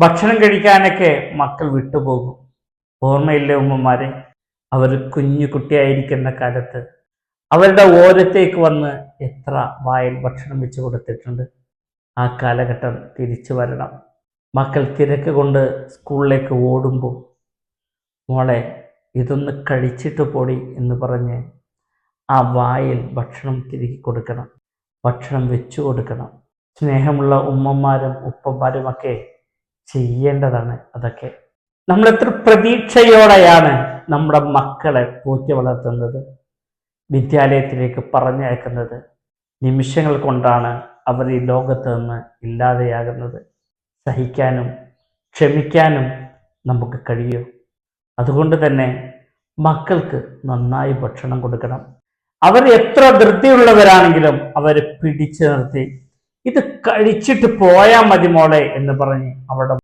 ഭക്ഷണം കഴിക്കാനൊക്കെ മക്കൾ വിട്ടുപോകും. ഓർമ്മയില്ലേ ഉമ്മമാരെ? അവർ കുഞ്ഞു കുട്ടിയായിരിക്കുന്ന കാലത്ത് അവരുടെ ഓരത്തേക്ക് വന്ന് എത്ര വായിൽ ഭക്ഷണം വെച്ച് കൊടുത്തിട്ടുണ്ട്. ആ കാലഘട്ടം തിരിച്ചു വരണം. മക്കൾ തിരക്ക് കൊണ്ട് സ്കൂളിലേക്ക് ഓടുമ്പോൾ മോളെ ഇതൊന്ന് കഴിച്ചിട്ട് പോടി എന്ന് പറഞ്ഞ് ആ വായിൽ ഭക്ഷണം തിരികെ കൊടുക്കണം, ഭക്ഷണം വെച്ചു കൊടുക്കണം. സ്നേഹമുള്ള ഉമ്മമാരും ഉപ്പമാരുമൊക്കെ ചെയ്യേണ്ടതാണ് അതൊക്കെ. നമ്മൾ എത്ര പ്രതീക്ഷയോടെയാണ് നമ്മുടെ മക്കളെ പോറ്റി വളർത്തുന്നത്, വിദ്യാലയത്തിലേക്ക് പറഞ്ഞയക്കുന്നത്. നിമിഷങ്ങൾ കൊണ്ടാണ് അവർ ഈ ലോകത്ത് നിന്ന് ഇല്ലാതെയാകുന്നത്. സഹിക്കാനും ക്ഷമിക്കാനും നമുക്ക് കഴിയും. അതുകൊണ്ട് തന്നെ മക്കൾക്ക് നന്നായി ഭക്ഷണം കൊടുക്കണം. അവർ എത്ര ധൃതിയുള്ളവരാണെങ്കിലും അവരെ പിടിച്ചു നിർത്തി ഇത് കഴിച്ചിട്ട് പോയാൽ മതി മോളെ എന്ന് പറഞ്ഞ് അവരുടെ